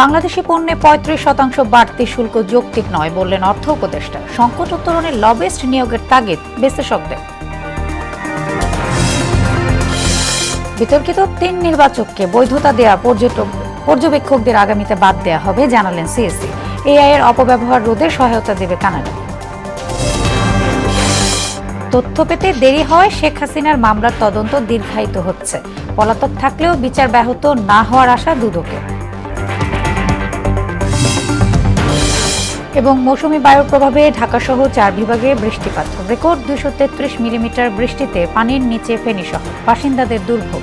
বাংলাদেশি পণ্যে ৩৫% বাড়তি শুল্ক যৌক্তিক নয় বললেন অর্থ উপদেষ্টা। সংকট উত্তরণে লবিস্ট নিয়োগের তাগিদ বিশ্লেষকদের। বিতর্কিত ৩ নির্বাচককে বৈধতা দেয়া পর্যবেক্ষকদের আগামীতে বাদ দেয়া হবে জানালেন সিএসসি। এআই এর অপব্যবহার রোধে সহায়তা দেবে কানাডা। তথ্য পেতে দেরি হয়, শেখ হাসিনার মামলার তদন্ত দীর্ঘায়িত হচ্ছে। পলাতক থাকলেও বিচার ব্যাহত না হওয়ার আশা দুদকের। এবং মৌসুমী বায়ুর প্রভাবে ঢাকাসহ 4 বিভাগে বৃষ্টিপাত। রেকর্ড 233 মিলিমিটার বৃষ্টিতে পানির নিচে ফেনীসহ বাসিন্দাদের দুর্ভোগ।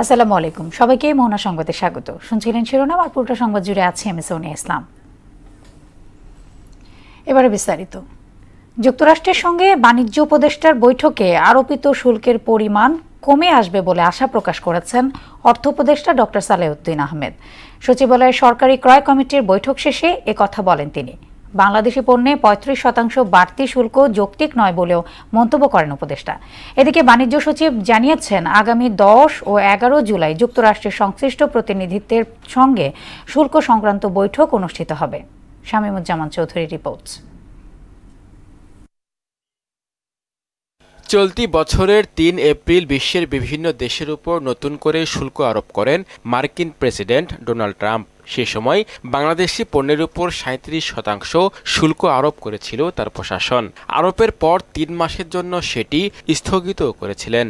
আসসালামু আলাইকুম, সবাইকে মোহনা সংবাদে স্বাগত। শুনছিলেন শিরোনাম, আর পুরোটা সংবাদ জুড়ে আছে আমি সোনিয়া ইসলাম। এবারে বিস্তারিত। যুক্তরাষ্ট্রের সঙ্গে বাণিজ্য উপদেষ্টার বৈঠকে আরোপিত শুল্কের পরিমাণ কমে আসবে বলে আশা প্রকাশ করেছেন অর্থ উপদেষ্টা ডক্টর সালেউদ্দিন আহমেদ। সচিবালয়ের সরকারি ক্রয় কমিটির বৈঠক শেষে একথা বলেন তিনি। বাংলাদেশি পণ্যে ৩৫% বাড়তি শুল্ক যৌক্তিক নয় বলেও মন্তব্য করেন উপদেষ্টা। এদিকে বাণিজ্য সচিব জানিয়েছেন, আগামী ১০ ও ১১ জুলাই যুক্তরাষ্ট্রের সংশ্লিষ্ট প্রতিনিধিত্বের সঙ্গে শুল্ক সংক্রান্ত বৈঠক অনুষ্ঠিত হবে। শামীমুজ্জামান চৌধুরী রিপোর্ট। চলতি বছরের ৩ এপ্রিল বিশ্বের বিভিন্ন দেশের উপর নতুন করে শুল্ক আরোপ করেন মার্কিন প্রেসিডেন্ট ডোনাল্ড ট্রাম্প। সে সময় বাংলাদেশি পণ্যের উপর ৩৭% শুল্ক আরোপ করেছিল তার প্রশাসন। আরোপের পর ৩ মাসের জন্য সেটি স্থগিত করেছিলেন।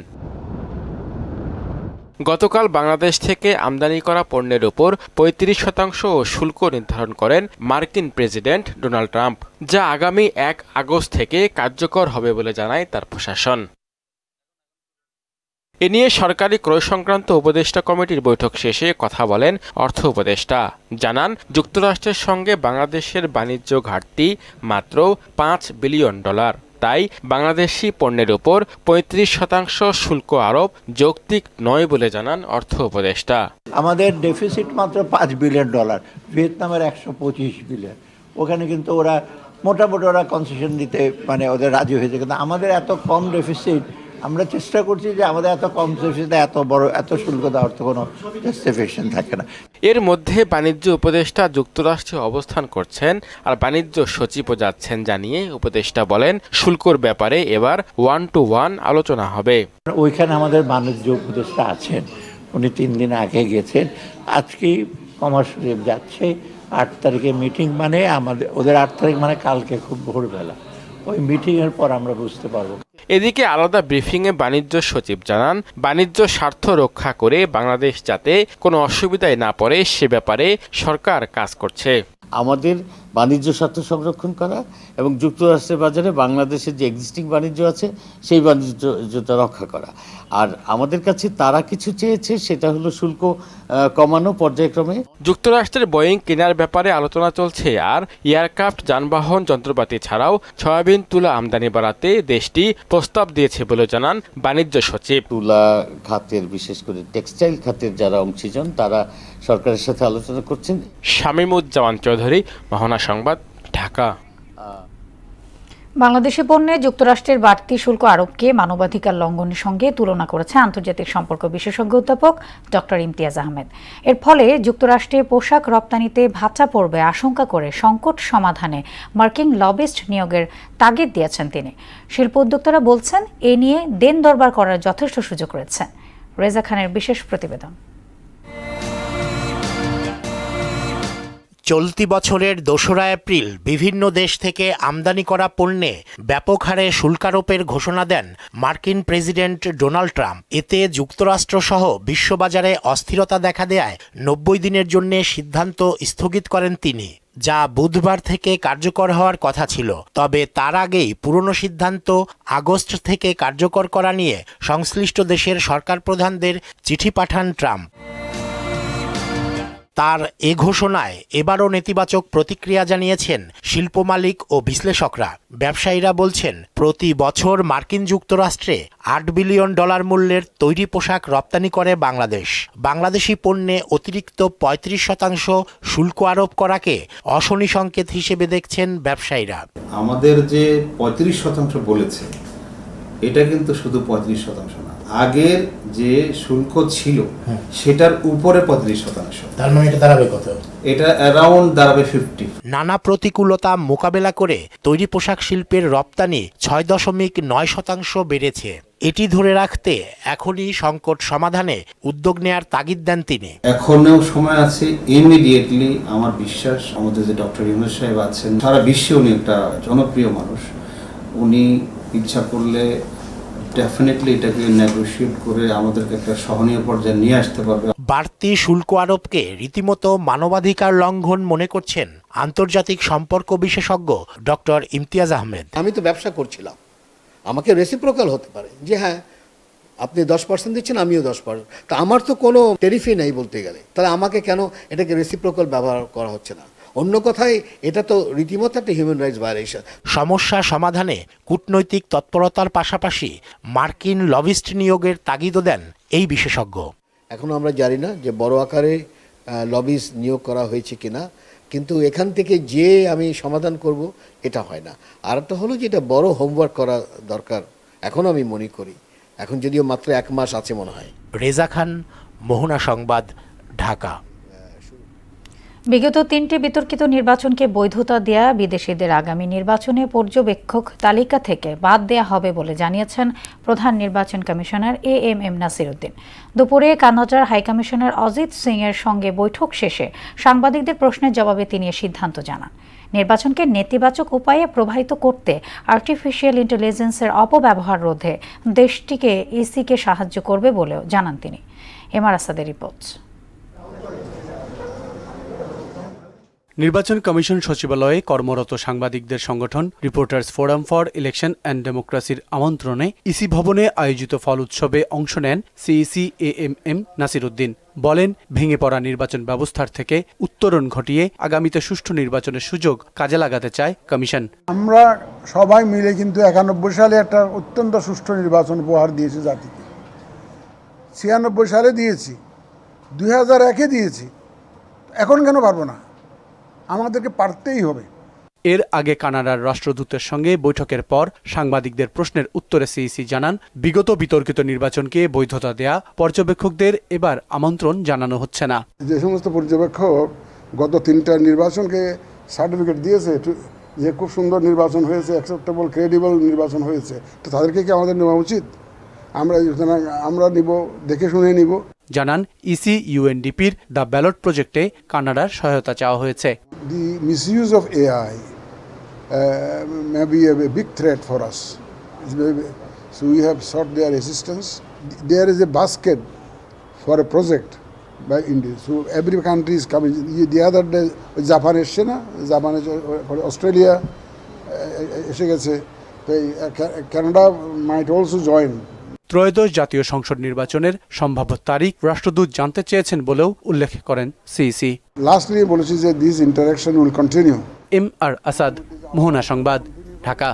গতকাল বাংলাদেশ থেকে আমদানি করা পণ্যের উপর ৩৫% শুল্ক নির্ধারণ করেন মার্কিন প্রেসিডেন্ট ডোনাল্ড ট্রাম্প, যা আগামী ১ আগস্ট থেকে কার্যকর হবে বলে জানায় তার প্রশাসন। এ নিয়ে সরকারি ক্রয় সংক্রান্ত উপদেষ্টা কমিটির বৈঠক শেষে কথা বলেন অর্থ উপদেষ্টা। জানান, যুক্তরাষ্ট্রের সঙ্গে বাংলাদেশের বাণিজ্য ঘাটতি মাত্র $5 বিলিয়ন। তাই বাংলাদেশি পণ্যের উপর ৩৫% শুল্ক আরোপ যৌক্তিক নয় বলে জানান অর্থ উপদেষ্টা। আমাদের ডেফিসিট মাত্র $5 বিলিয়ন, ভিয়েতনামের 125 বিলিয়ন। ওখানে কিন্তু ওরা মোটামুটি কনসেশন দিতে ওদের রাজি হয়েছে, কিন্তু আমাদের এত কম ডেফিসিট। আমরা চেষ্টা করছি যে আমাদের এত কম ডেফিসিটে এত শুল্ক দেওয়ার তো কোনো জাস্টিফিকেশন থাকে না। এর মধ্যে বাণিজ্য উপদেষ্টা যুক্তরাষ্ট্রে অবস্থান করছেন, আর বাণিজ্য সচিবও যাচ্ছেন জানিয়ে উপদেষ্টা বলেন, শুল্কর ব্যাপারে এবার 1-to-1 আলোচনা হবে। ওইখানে আমাদের বাণিজ্য উপদেষ্টা আছেন, উনি 3 দিন আগে গেছেন। আজকেই কমার্স সচিব যাচ্ছে। 8 তারিখে মিটিং, আমাদের ওদের 8 তারিখ কালকে খুব ভোরবেলা। ওই মিটিংয়ের পর আমরা বুঝতে পারবো। এদিকে আলাদা ব্রিফিংয়ে বাণিজ্য সচিব জানান, বাণিজ্য স্বার্থ রক্ষা করে বাংলাদেশ যাতে কোনো অসুবিধায় না পড়ে সে ব্যাপারে সরকার কাজ করছে। আমাদের বাণিজ্য স্বার্থ সংরক্ষণ করা এবং যুক্তরাষ্ট্রের বাজারে বাংলাদেশের যে এক্সিস্টিং বাণিজ্য আছে সেই বাণিজ্যটা রক্ষা করা। আর আমাদের কাছে তারা কিছু চেয়েছে, সেটা হলো শুল্ক কমানো পর্যায়ক্রমে। যুক্তরাষ্ট্রের বোয়িং কেনার ব্যাপারে আলোচনা চলছে, আর এয়ারক্রাফট, যানবাহন, যন্ত্রপাতি ছাড়াও সয়াবিন তুলা আমদানি বাড়াতে দেশটি প্রস্তাব দিয়েছে বলে জানান বাণিজ্য সচিব। তুলা খাতের, বিশেষ করে টেক্সটাইল খাতের যারা অংশীজন, তারা সরকারের সাথে আলোচনা করছেন। শামীমুজ্জামান চৌধুরী, মোহনা সংবাদ, ঢাকা। বাংলাদেশি পণ্যে যুক্তরাষ্ট্রের বাড়তি শুল্ক আরোপকে মানবাধিকার লঙ্ঘনের সঙ্গে তুলনা করেছে আন্তর্জাতিক সম্পর্ক বিশেষজ্ঞ অধ্যাপক ডক্টর ইমতিয়াজ আহমেদ। এর ফলে যুক্তরাষ্ট্রে পোশাক রপ্তানিতে ভাটা পড়বে আশঙ্কা করে সংকট সমাধানে মার্কিন লবিস্ট নিয়োগের তাগিদ দিয়েছেন তিনি। শিল্প উদ্যোক্তারা বলছেন, এ নিয়ে দেন দরবার করার যথেষ্ট সুযোগ রয়েছে। রেজা খানের বিশেষ প্রতিবেদন। চলতি বছরের ২রা এপ্রিল বিভিন্ন দেশ থেকে আমদানি করা পণ্যে ব্যাপক হারে শুল্কারোপের ঘোষণা দেন মার্কিন প্রেসিডেন্ট ডোনাল্ড ট্রাম্প। এতে যুক্তরাষ্ট্রসহ বিশ্ববাজারে অস্থিরতা দেখা দেয় ৯০ দিনের জন্য সিদ্ধান্ত স্থগিত করেন তিনি, যা বুধবার থেকে কার্যকর হওয়ার কথা ছিল। তবে তার আগেই পুরনো সিদ্ধান্ত আগস্ট থেকে কার্যকর করা নিয়ে সংশ্লিষ্ট দেশের সরকার প্রধানদের চিঠি পাঠান ট্রাম্প। তার এ ঘোষণায় এবারও নেতিবাচক প্রতিক্রিয়া জানিয়েছেন শিল্প মালিক ও বিশ্লেষকরা। ব্যবসায়ীরা বলছেন, প্রতি বছর মার্কিন যুক্তরাষ্ট্রে $8 বিলিয়ন মূল্যের তৈরি পোশাক রপ্তানি করে বাংলাদেশ। বাংলাদেশি পণ্যে অতিরিক্ত 35% শুল্ক আরোপ করাকে অশনি সংকেত হিসেবে দেখছেন ব্যবসায়ীরা। আমাদের যে 35% বলেছে, এটা কিন্তু শুধু 35% না, আগের যে শুল্ক ছিল সেটার উপরে 35%। তার মানে এটা দাঁড়াবে কত? এটা অ্যারাউন্ড দাঁড়াবে 50। নানা প্রতিকূলতা মোকাবেলা করে তৈরি পোশাক শিল্পের রপ্তানি 6.9% বেড়েছে। এটি ধরে রাখতে এখনই সংকট সমাধানে উদ্যোগ নেয়ার তাগিদ দেন তিনি। এখনো সময় আছে, ইমিডিয়েটলি আমার বিশ্বাস আমাদের যে ডক্টর ইউনূস সাহেব আছেন, সারা বিশ্বে উনি একটা জনপ্রিয় মানুষ, উনি ইচ্ছা করলে ডেফিনেটলি এটাকে নেগোশিয়েট করে আমাদেরকে একটা সহনীয় পর্যায়ে নিয়ে আসতে পারবে। বাড়তি শুল্ক আরোপকে রীতিমতো মানবাধিকার লঙ্ঘন মনে করছেন আন্তর্জাতিক সম্পর্ক বিশেষজ্ঞ ডক্টর ইমতিয়াজ আহমেদ। আমি তো ব্যবসা করছিলাম, আমাকে রেসিপ্রোকাল হতে পারে যে হ্যাঁ আপনি 10% দিচ্ছেন, আমিও 10%। তা আমার তো কোনো টেরিফই নেই বলতে গেলে, তাহলে আমাকে কেন এটাকে রেসিপ্রোকাল ব্যবহার করা হচ্ছে না? অন্য কথায় এটা তো রীতিমতো একটা হিউম্যান রাইটস ভায়োলেশন। সমস্যা সমাধানে কূটনৈতিক তৎপরতার পাশাপাশি মার্কিন লবিস্ট নিয়োগের তাগিদও দেন এই বিশেষজ্ঞ। এখনও আমরা জানি না যে বড় আকারে লবিস্ট নিয়োগ করা হয়েছে কিনা, কিন্তু এখান থেকে যে আমি সমাধান করব এটা হয় না। আর একটা হলো যে এটা বড় হোমওয়ার্ক করা দরকার এখন আমি মনে করি, এখন যদিও মাত্র 1 মাস আছে মনে হয়। রেজা খান, মোহনা সংবাদ, ঢাকা। বিগত 3টি বিতর্কিত নির্বাচনকে বৈধতা দেয়া বিদেশিদের আগামী নির্বাচনে পর্যবেক্ষক তালিকা থেকে বাদ দেয়া হবে বলে জানিয়েছেন প্রধান নির্বাচন কমিশনার AMM নাসির উদ্দিন। দুপুরে কানাডার হাইকমিশনার অজিত সিং এর সঙ্গে বৈঠক শেষে সাংবাদিকদের প্রশ্নের জবাবে তিনি এ সিদ্ধান্ত জানান। নির্বাচনকে নেতিবাচক উপায়ে প্রভাবিত করতে আর্টিফিশিয়াল ইন্টেলিজেন্সের অপব্যবহার রোধে দেশটিকে ইসিকে সাহায্য করবে বলেও জানান তিনি। এমআর আসাদের রিপোর্ট। নির্বাচন কমিশন সচিবালয়ে কর্মরত সাংবাদিকদের সংগঠন reporters forum for election and ডেমোক্রেসির আমন্ত্রণে ইসি ভবনে আয়োজিত ফল উৎসবে অংশ নেন সিইসি AMM নাসির উদ্দিন। বলেন, ভেঙে পড়া নির্বাচন ব্যবস্থার থেকে উত্তরণ ঘটিয়ে আগামীতে সুষ্ঠু নির্বাচনের সুযোগ কাজে লাগাতে চায় কমিশন। আমরা সবাই মিলে কিন্তু 91 সালে একটা অত্যন্ত সুষ্ঠু নির্বাচন উপহার দিয়েছি জাতিকে, 96 সালে দিয়েছি, 2001-এ দিয়েছি, এখন কেন পারবো না? আমাদেরকে পারতেই হবে। এর আগে কানাডার রাষ্ট্রদূতের সঙ্গে বৈঠকের পর সাংবাদিকদের প্রশ্নের উত্তরে সিইসি জানান, বিগত বিতর্কিত নির্বাচনকে বৈধতা দেয়া পর্যবেক্ষকদের এবার আমন্ত্রণ জানানো হচ্ছে না। যে সমস্ত পর্যবেক্ষক গত 3টা নির্বাচনকে সার্টিফিকেট দিয়েছে যে খুব সুন্দর নির্বাচন হয়েছে, অ্যাকসেপ্টেবল ক্রেডিবল নির্বাচন হয়েছে, তো তাদেরকে কি আমাদের নেওয়া উচিত? আমরা নিব, দেখে শুনে নিব। জানান, ইসি UNDPর দ্য ব্যালট প্রজেক্টে কানাডার সহায়তা চাওয়া হয়েছে। The misuse of AI may be a big threat for us. So we have sought their assistance. There is a basket for a project by India. So every country is coming. The other day, Japan এসছে না, জাপানে, Australia এসে গেছে, তো Canada might also join. ত্রয়োদশ জাতীয় সংসদ নির্বাচনের সম্ভাব্য তারিখ রাষ্ট্রদূত জানতে চেয়েছেন বলেও উল্লেখ করেন সিইসি। লাস্টলি বলেছি যে this interaction will continue. MR Asad, Mohona সংবাদ, ঢাকা।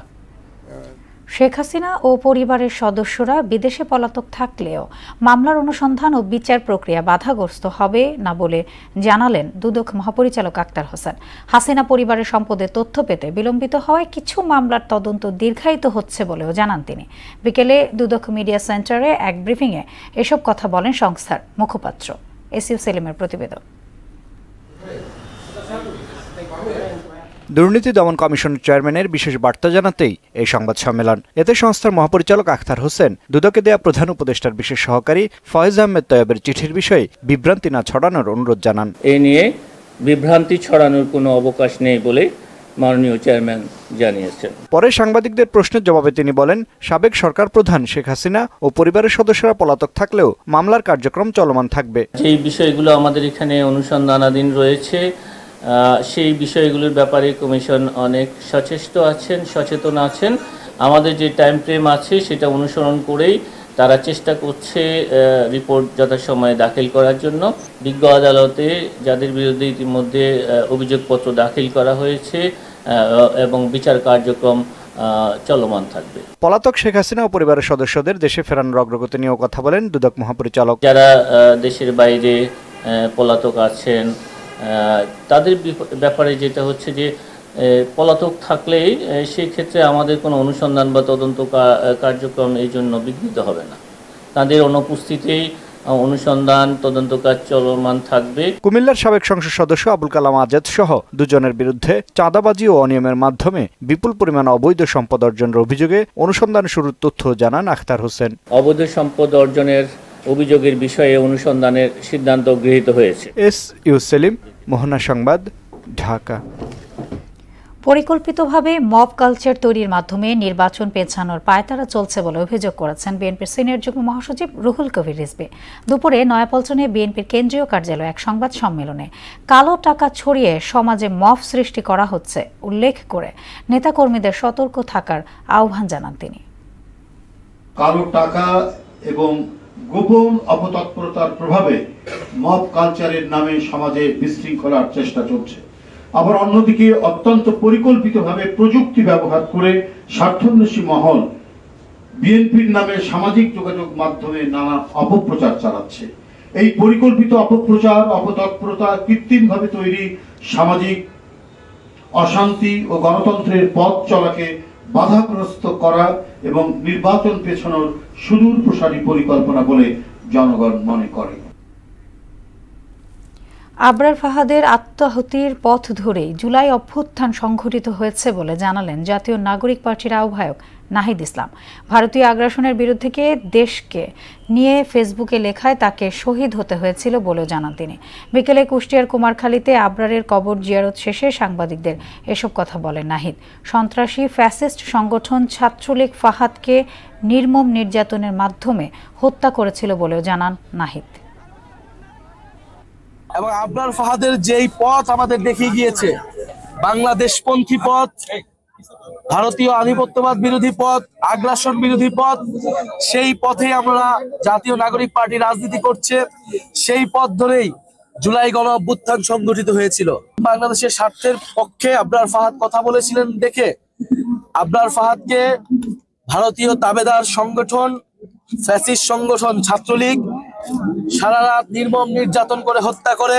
শেখ হাসিনা ও পরিবারের সদস্যরা বিদেশে পলাতক থাকলেও মামলার অনুসন্ধান ও বিচার প্রক্রিয়া বাধাগ্রস্ত হবে না বলে জানালেন দুদক মহাপরিচালক আক্তার হোসেন। হাসিনা পরিবারের সম্পদের তথ্য পেতে বিলম্বিত হওয়ায় কিছু মামলার তদন্ত দীর্ঘায়িত হচ্ছে বলেও জানান তিনি। বিকেলে দুদক মিডিয়া সেন্টারে এক ব্রিফিংয়ে এসব কথা বলেন সংস্থার মুখপাত্র। SU সেলিমের প্রতিবেদন। দুর্নীতি দমন কমিশনের চেয়ারম্যানের বিশেষ বার্তা জানাতেই এই সংবাদ সম্মেলন। এতে সংস্থার মহাপরিচালক আখতার হোসেন দুদকে দেয়া প্রধান উপদেষ্টার বিশেষ সহকারী ফয়েজ আহমেদ তৈয়বের চিঠির বিষয়ে বিভ্রান্তি না ছড়ানোর অনুরোধ জানান। এ নিয়ে বিভ্রান্তি ছড়ানোর কোনো অবকাশ নেই বলে মাননীয় চেয়ারম্যান জানিয়েছেন। পরে সাংবাদিকদের প্রশ্নের জবাবে তিনি বলেন, সাবেক সরকার প্রধান শেখ হাসিনা ও পরিবারের সদস্যরা পলাতক থাকলেও মামলার কার্যক্রম চলমান থাকবে। যেই বিষয়গুলো আমাদের এখানে অনুসন্ধানাধীন রয়েছে সেই বিষয়গুলোর ব্যাপারে কমিশন অনেক সচেষ্ট আছেন, সচেতন আছেন। আমাদের যে টাইম ফ্রেম আছে সেটা অনুসরণ করেই তারা চেষ্টা করছে রিপোর্ট যথাসময়ে দাখিল করার জন্য। বিজ্ঞ আদালতে যাদের বিরুদ্ধে ইতিমধ্যে অভিযোগপত্র দাখিল করা হয়েছে এবং বিচার কার্যক্রম চলমান থাকবে। পলাতক শেখ হাসিনা ও পরিবারের সদস্যদের দেশে ফেরানোর অগ্রগতি নিয়েও কথা বলেন দুদক মহাপরিচালক। যারা দেশের বাইরে পলাতক আছেন তাদের ব্যাপারে যেটা হচ্ছে যে পলাতক থাকলে সেই ক্ষেত্রে আমাদের কোনো অনুসন্ধান বা তদন্ত কার্যক্রম এই জন্য বিঘ্নিত হবে না। তাদের অনুপস্থিতিতেই অনুসন্ধান তদন্ত কাজ চলমান থাকবে। কুমিল্লার সাবেক সংসদ সদস্য আবুল কালাম আজাদ সহ দুজনের বিরুদ্ধে চাঁদাবাজি ও অনিয়মের মাধ্যমে বিপুল পরিমাণ অবৈধ সম্পদ অর্জনের অভিযোগে অনুসন্ধান শুরুর তথ্য জানান আখতার হোসেন। অবৈধ সম্পদ অর্জনের অভিযোগের বিষয়ে অনুসন্ধানের সিদ্ধান্ত গৃহীত হয়েছে। এস.ইউ. সেলিম, মোহনা সংবাদ, ঢাকা। পরিকল্পিতভাবে মব কালচার তৈরির মাধ্যমে নির্বাচন পেছানোর পায়তারা চলছে বলে অভিযোগ করেছেন বিএনপির সিনিয়র যুগ্ম মহাসচিব রুহুল কবির রিজভী। দুপুরে নয়াপল্টনে বিএনপির কেন্দ্রীয় কার্যালয়ে এক সংবাদ সম্মেলনে কালো টাকা ছড়িয়ে সমাজে মব সৃষ্টি করা হচ্ছে উল্লেখ করে নেতাকর্মীদের সতর্ক থাকার আহ্বান জানান তিনি। কালো টাকা এবং গোপন অপতৎপরতার প্রভাবে মব কালচারের নামে সমাজে বিশৃঙ্খলার চেষ্টা চলছে। আবার অন্যদিকে অত্যন্ত পরিকল্পিতভাবে প্রযুক্তি ব্যবহার করে স্বার্থান্বেষী মহল বিএনপির নামে সামাজিক যোগাযোগ মাধ্যমে নানা অপপ্রচার চালাচ্ছে। এই পরিকল্পিত অপপ্রচার অপতৎপরতা কৃত্রিমভাবে তৈরি সামাজিক অশান্তি ও গণতন্ত্রের পথ চলাকে বাধাগ্রস্ত করা এবং নির্বাচন পেছানোর সুদূর প্রসারী পরিকল্পনা বলে জনগণ মনে করে। আবরার ফাহাদের আত্মাহুতির পথ ধরেই জুলাই অভ্যুত্থান সংঘটিত হয়েছে বলে জানালেন জাতীয় নাগরিক পার্টির আহ্বায়ক নাহিদ ইসলাম। ভারতীয় আগ্রাসনের বিরুদ্ধে দেশকে নিয়ে ফেসবুকে লেখায় তাকে শহীদ হতে হয়েছিল বলেও জানান তিনি। বিকেলে কুষ্টিয়ার কুমারখালীতে আবরারের কবর জিয়ারত শেষে সাংবাদিকদের এসব কথা বলেন নাহিদ। সন্ত্রাসী ফ্যাসিস্ট সংগঠন ছাত্রলীগ ফাহাদকে নির্মম নির্যাতনের মাধ্যমে হত্যা করেছিল বলেও জানান নাহিদ। এবং আবরার ফাহাদের যেই পথ আমাদের দেখিয়ে গিয়েছে, বাংলাদেশপন্থী পথ, ভারতীয় আধিপত্যবাদ বিরোধী পথ, আগ্রাসন বিরোধী পথ, সেই পথে আমরা জাতীয় নাগরিক পার্টি রাজনীতি করছে। সেই পথ ধরেই জুলাই গণ অভ্যুত্থান সংগঠিত হয়েছিল। বাংলাদেশের স্বার্থের পক্ষে আবরার ফাহাদ কথা বলেছিলেন দেখে আবরার ফাহাদকে ভারতীয় তাবেদার সংগঠন, ফ্যাসিস্ট সংগঠন ছাত্রলীগ সারা রাত নির্মম নির্যাতন করে হত্যা করে।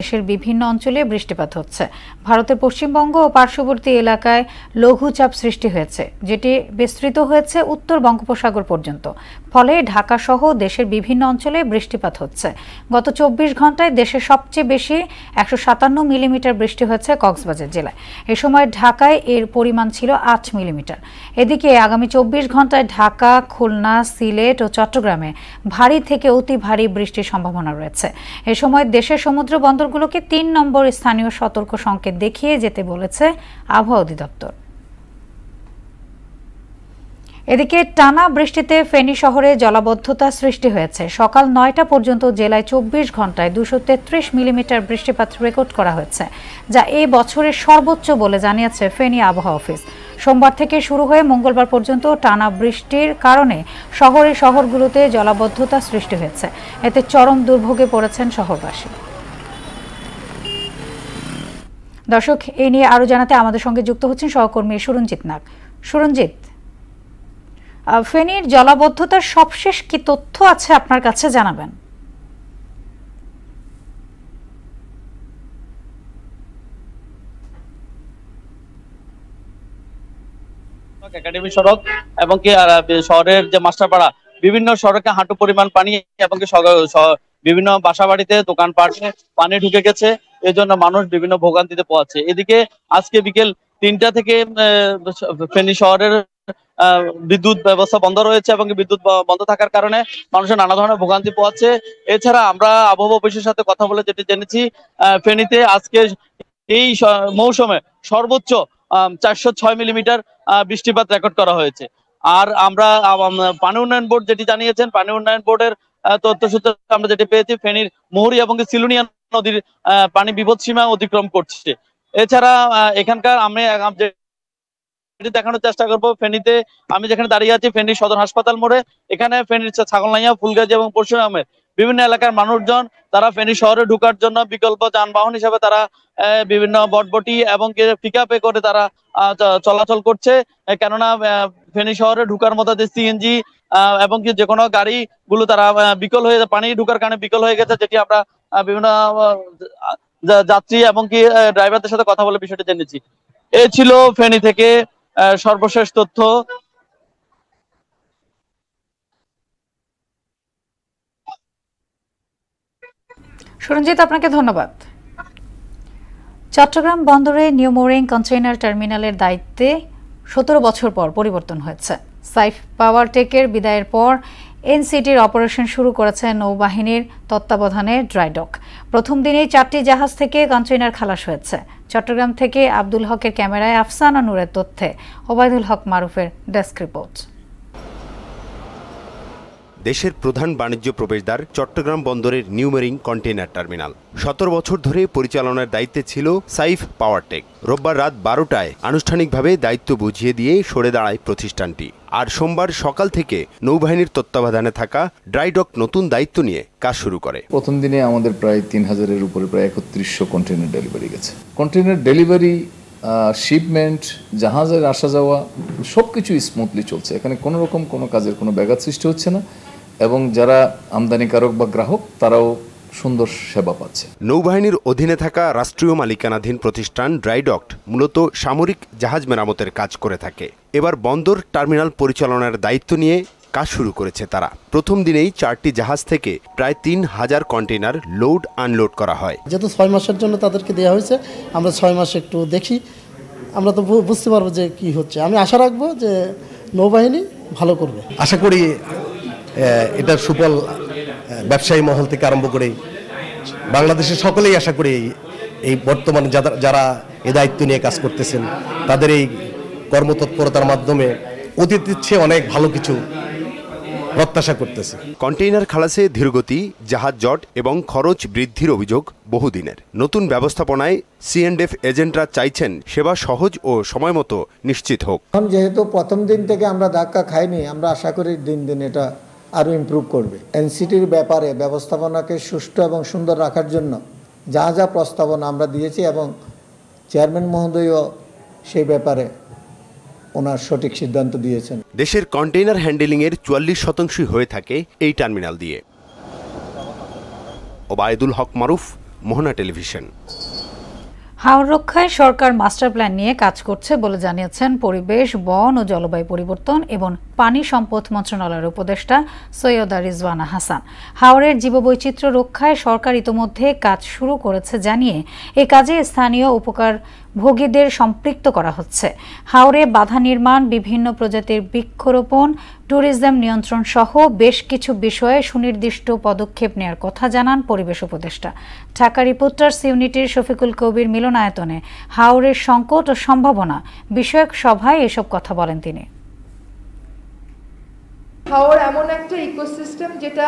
দেশের বিভিন্ন অঞ্চলে বৃষ্টিপাত হচ্ছে। ভারতের পশ্চিমবঙ্গ ও পার্শ্ববর্তী এলাকায় লঘুচাপ সৃষ্টি হয়েছে, যেটি বিস্তৃত হয়েছে উত্তর বঙ্গোপসাগর পর্যন্ত। ফলে ঢাকা সহ দেশের বিভিন্ন অঞ্চলে বৃষ্টিপাত হচ্ছে। গত 24 ঘন্টায় দেশের সবচেয়ে বেশি 157 মিলিমিটার বৃষ্টি হয়েছে কক্সবাজার জেলায়। এ সময় ঢাকায় এর পরিমাণ ছিল 8 মিলিমিটার। এদিকে আগামী 24 ঘন্টায় ঢাকা, খুলনা, সিলেট ও চট্টগ্রামে ভারী থেকে অতি ভারী বৃষ্টির সম্ভাবনা রয়েছে। এ সময় দেশের সমুদ্র বন্দরগুলোকে 3 নম্বর স্থানীয় সতর্ক সংকেত দেখিয়ে যেতে বলেছে আবহাওয়া অধিদপ্তর। এদিকে টানা বৃষ্টিতে ফেনী শহরে জলাবদ্ধতা সৃষ্টি হয়েছে। সকাল 9টা পর্যন্ত জেলায় 24 ঘন্টায় 233 মিলিমিটার বৃষ্টিপাত রেকর্ড করা হয়েছে, যা এই বছরের সর্বোচ্চ বলে জানিয়েছে ফেনী আবহাওয়া অফিস। সোমবার থেকে শুরু হয়ে মঙ্গলবার পর্যন্ত টানা বৃষ্টির কারণে শহরগুলোতে জলাবদ্ধতা সৃষ্টি হয়েছে। এতে চরম দুর্ভোগে পড়েছেন শহরবাসী। দর্শক, এই নিয়ে আরো জানাতে আমাদের সঙ্গে যুক্ত হচ্ছেন সহকর্মী সুরঞ্জিত নাগ। সুরঞ্জিত, ফেনীর জলাবদ্ধতার সবশেষ কি তথ্য আছে আপনার কাছে জানাবেন? একাডেমি সড়ক এবং কি শহরের যে মাস্টারপাড়া, বিভিন্ন সড়কে হাঁটু পরিমাণ পানি এবং কি বিভিন্ন বাসা বাড়িতে দোকানপাটে পানি ঢুকে গেছে। এই জন্য মানুষ বিভিন্ন ভোগান্তিতে পড়ছে। এদিকে আজকে বিকেল 3টা থেকে ফেনী শহরের বিদ্যুৎ ব্যবস্থা বন্ধ রয়েছে এবং বিদ্যুৎ বন্ধ থাকার কারণে মানুষের নানা ধরনের ভোগান্তি পোহাচ্ছে। এছাড়া আমরা আবহাওয়া অফিসের সাথে কথা বলে যেটি জেনেছি, ফেনীতে আজকে এই মৌসুমে সর্বোচ্চ 406 মিলিমিটার বৃষ্টিপাত রেকর্ড করা হয়েছে। আর আমরা পানি উন্নয়ন বোর্ড যেটি জানিয়েছেন, পানি উন্নয়ন বোর্ডের তথ্যসূত্রে আমরা যেটি পেয়েছি, ফেনীর মুহুরী এবং সিলুনিয়া নদীর পানি বিপদসীমা অতিক্রম করছে। এছাড়া এখানকার আমি দেখানোর চেষ্টা করবো ফেনীতে আমি যেখানে দাঁড়িয়ে আছি ফেনী সদর হাসপাতাল মোড়ে, এখানে ফেনীর ছাগলনাইয়া, ফুলগাজী এবং পরশুরামের বিভিন্ন এলাকার মানুষজন তারা ফেনী শহরে ঢোকার জন্য বিকল্প যানবাহন হিসেবে তারা বিভিন্ন বটবটি এবং পিকআপে করে তারা চলাচল করছে, কেননা ফেনী শহরে ঢোকার মতো যে সিএনজি এবং কি যে কোনো গাড়িগুলো তারা বিকল হয়ে পানি ঢোকার কারণে বিকল হয়ে গেছে, যেটি আমরা বিভিন্ন যাত্রী এবং কি ড্রাইভারদের সাথে কথা বলে বিষয়টি জেনেছি। এই ছিল ফেনী থেকে সর্বশেষ তথ্য। সুরঞ্জিত, আপনাকে ধন্যবাদ। চট্টগ্রাম বন্দরে নিউ মোরিং কন্টেইনার টার্মিনালের দায়িত্বে 17 বছর পর পরিবর্তন হয়েছে। সাইফ পাওয়ার টেকের বিদায়ের পর এনসিটির অপারেশন শুরু করেছে নৌবাহিনীর তত্ত্বাবধানে ড্রাইডক। প্রথম দিনেই 4টি জাহাজ থেকে কন্টেইনার খালাস হয়েছে। চট্টগ্রাম থেকে আব্দুল হকের ক্যামেরায় আফসানা নূরের তথ্যে ওবায়দুল হক মারুফের ডেস্ক রিপোর্ট। দেশের প্রধান বাণিজ্য প্রবেশদ্বার চট্টগ্রাম বন্দরের নিউ মেরিং কন্টেইনার টার্মিনাল 17 বছর ধরে পরিচালনার দায়িত্বে ছিল সাইফ পাওয়ারটেক। রোববার রাত 12টায় আনুষ্ঠানিকভাবে দায়িত্ব বুঝিয়ে দিয়ে সরে দাঁড়ায় প্রতিষ্ঠানটি। আর সোমবার সকাল থেকে নৌবাহিনীর তত্ত্বাবধানে থাকা ড্রাইডক নতুন দায়িত্ব নিয়ে কাজ শুরু করে। প্রথম দিনে আমাদের প্রায় 3000-এর উপরে প্রায় 3100 কন্টেইনার ডেলিভারি গেছে। কন্টেইনার ডেলিভারি, শিপমেন্ট, জাহাজের আসা যাওয়া সবকিছু স্মুথলি চলছে। এখানে কোনো রকম কোনো কাজের কোনো ব্যাঘাত সৃষ্টি হচ্ছে না এবং যারা আমদানিকারক বা গ্রাহক তারাও সুন্দর সেবা পাচ্ছে। নৌবাহিনীর অধীনে থাকা রাষ্ট্রীয় মালিকানাধীন প্রতিষ্ঠান ড্রাইডক মূলত সামরিক জাহাজ মেরামতের কাজ করে থাকে। এবার বন্দর টার্মিনাল পরিচালনার দায়িত্ব নিয়ে কাজ শুরু করেছে তারা। প্রথম দিনেই 4টি জাহাজ থেকে প্রায় 3000 কন্টেইনার লোড আনলোড করা হয়। যেহেতু 6 মাসের জন্য তাদেরকে দেওয়া হয়েছে, আমরা 6 মাস একটু দেখি, আমরা তো বুঝতে পারবো যে কি হচ্ছে। আমি আশা রাখবো যে নৌবাহিনী ভালো করবে। আশা করি এটার সুফল ব্যবসায়ী মহল থেকে আরম্ভ করে বাংলাদেশের সকলেই আশা করি এই বর্তমানে যারা এ দায়িত্ব নিয়ে কাজ করতেছেন তাদের এই কর্মতৎপরতার মাধ্যমে অতীতের চেয়ে অনেক ভালো কিছু প্রত্যাশা করতেছে। কন্টেইনার খালাসে ধীরগতি, জাহাজ জট এবং খরচ বৃদ্ধির অভিযোগ বহুদিনের। নতুন ব্যবস্থাপনায় সিএনডিএফ এজেন্টরা চাইছেন সেবা সহজ ও সময়মতো নিশ্চিত হোক। যেহেতু প্রথম দিন থেকে আমরা ধাক্কা খাইনি, আমরা আশা করি দিন দিন এটা আরও ইমপ্রুভ করবে। এনসিটির ব্যাপারে ব্যবস্থাপনাকে সুষ্ঠু এবং সুন্দর রাখার জন্য যা যা প্রস্তাবনা আমরা দিয়েছি এবং চেয়ারম্যান মহোদয়ও সেই ব্যাপারে ওনার সঠিক সিদ্ধান্ত দিয়েছেন। দেশের কন্টেইনার হ্যান্ডেলিংয়ের 44% হয়ে থাকে এই টার্মিনাল দিয়ে। ওবায়দুল হক মারুফ, মোহনা টেলিভিশন। হাওর রক্ষায় সরকার মাস্টার প্ল্যান নিয়ে কাজ করছে বলে জানিয়েছেন পরিবেশ, বন ও জলবায়ু পরিবর্তন এবং পানি সম্পদ মন্ত্রণালয়ের উপদেষ্টা সৈয়দা রিজওয়ানা হাসান। হাওরের জীববৈচিত্র্য রক্ষায় সরকার ইতোমধ্যে কাজ শুরু করেছে জানিয়ে এ কাজে স্থানীয় উপকারভোগীদের সম্পৃক্ত করা হচ্ছে। হাওরে বাঁধা নির্মাণ, বিভিন্ন প্রজাতির বৃক্ষরোপণ, ট্যুরিজম নিয়ন্ত্রণ সহ বেশ কিছু বিষয়ে সুনির্দিষ্ট পদক্ষেপ নেওয়ার কথা জানান পরিবেশ উপদেষ্টা। ঢাকা রিপোর্টার্স ইউনিটির শফিকুল কবির মিলনায়তনে হাওরের সংকট ও সম্ভাবনা বিষয়ক সভায় এসব কথা বলেন তিনি। হাওর এমন একটা ইকোসিস্টেম যেটা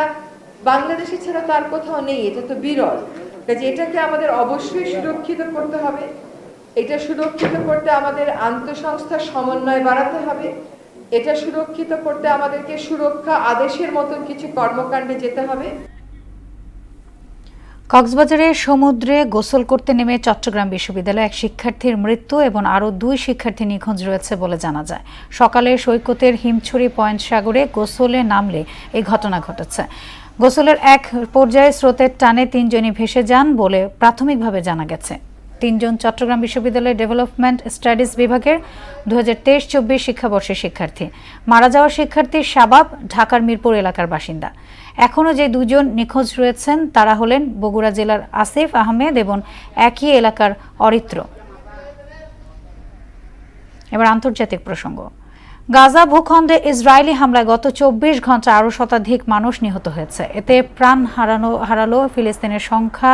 বাংলাদেশে ছাড়া তার কোথাও নেই, এটা তো বিরল। কাজে এটাকে আমাদের অবশ্যই সুরক্ষিত করতে হবে। এটা সুরক্ষিত করতে আমাদের আন্তঃসংস্থার সমন্বয় বাড়াতে হবে। এটা সুরক্ষিত করতে আমাদেরকে সুরক্ষা আদেশের মতন কিছু কর্মকাণ্ডে যেতে হবে। কক্সবাজারে সমুদ্রে গোসল করতে নেমে চট্টগ্রাম বিশ্ববিদ্যালয়ে এক শিক্ষার্থীর মৃত্যু এবং আরও 2 শিক্ষার্থী নিখোঁজ রয়েছে বলে জানা যায়। সকালে সৈকতের হিমছড়ি পয়েন্ট সাগরে গোসলে নামলে এই ঘটনা ঘটেছে। গোসলের এক পর্যায়ে স্রোতের টানে 3 জনই ভেসে যান বলে প্রাথমিকভাবে জানা গেছে। 3 জন চট্টগ্রাম বিশ্ববিদ্যালয়ের ডেভেলপমেন্ট স্টাডিজ বিভাগের 2023-24 শিক্ষাবর্ষের শিক্ষার্থী। মারা যাওয়া শিক্ষার্থী শাবাব ঢাকার মিরপুর এলাকার বাসিন্দা। এখনও যে 2 জন নিখোঁজ রয়েছেন তারা হলেন বগুড়া জেলার আসিফ আহমেদ এবং একই এলাকার অরিত্র। এবার আন্তর্জাতিক প্রসঙ্গ। গাজা ভূখণ্ডে ইসরায়েলি হামলায় গত 24 ঘন্টা আরও শতাধিক মানুষ নিহত হয়েছে। এতে প্রাণ হারালো ফিলিস্তিনের সংখ্যা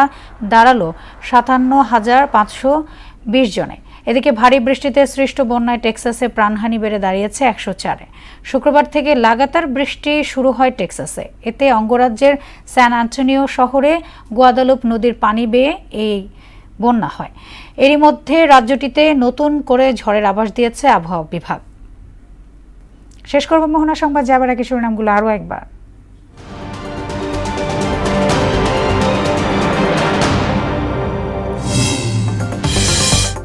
দাঁড়ালো 57,520 জনে। এদিকে ভারী বৃষ্টিতে সৃষ্ট বন্যায় টেক্সাসে প্রাণহানি বেড়ে দাঁড়িয়েছে 104-এ। শুক্রবার থেকে লাগাতার বৃষ্টি শুরু হয় টেক্সাসে। এতে অঙ্গরাজ্যের স্যান অ্যান্টনিও শহরে গুয়াদালুপ নদীর পানি বেয়ে এই বন্যা হয়। এরই মধ্যে রাজ্যটিতে নতুন করে ঝড়ের আভাস দিয়েছে আবহাওয়া বিভাগ। শেষ করব মোহনা সংবাদ যাবার আগে শিরোনামগুলো আরও একবার।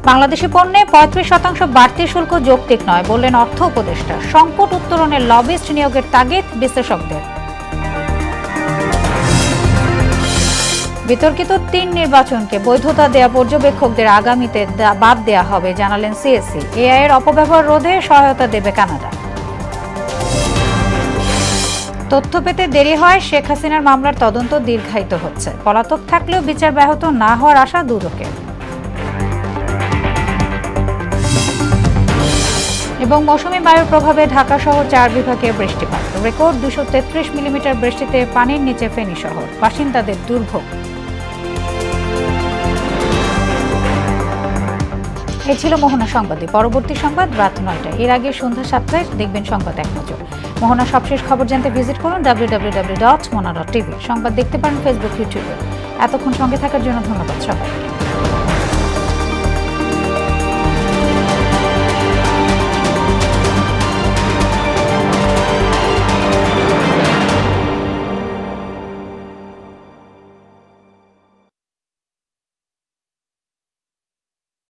বাংলাদেশি পণ্যে ৩৫% বাড়তি শুল্ক যৌক্তিক নয় বললেন অর্থ উপদেষ্টা। সংকট উত্তরণে লবিস্ট নিয়োগের তাগিদ বিশ্লেষকদের। বিতর্কিত ৩ নির্বাচনকে বৈধতা দেয়া পর্যবেক্ষকদের আগামীতে বাদ দেয়া হবে জানালেন সিএসসি। এআই এর অপব্যবহার রোধে সহায়তা দেবে কানাডা। তথ্য পেতে দেরি হয়, শেখ হাসিনার মামলার তদন্ত দীর্ঘায়িত হচ্ছে। পলাতক থাকলেও বিচার ব্যাহত না হওয়ার আশা দুদকের। এবং মৌসুমী বায়ুর প্রভাবে ঢাকা সহ 4 বিভাগে বৃষ্টিপাত। রেকর্ড 233 মিলিমিটার বৃষ্টিতে পানির নিচে ফেনী শহর, বাসিন্দাদের দুর্ভোগ। এ ছিল মোহনা সংবাদে। পরবর্তী সংবাদ রাত 9টায়। এর আগে সন্ধ্যা 7টায় দেখবেন সংবাদ এক নজর। মোহনা সবশেষ খবর জানতে ভিজিট করুন www.mona.tv। সংবাদ দেখতে পারেন ফেসবুক, ইউটিউবে। এতক্ষণ সঙ্গে থাকার জন্য ধন্যবাদ সবাইকে।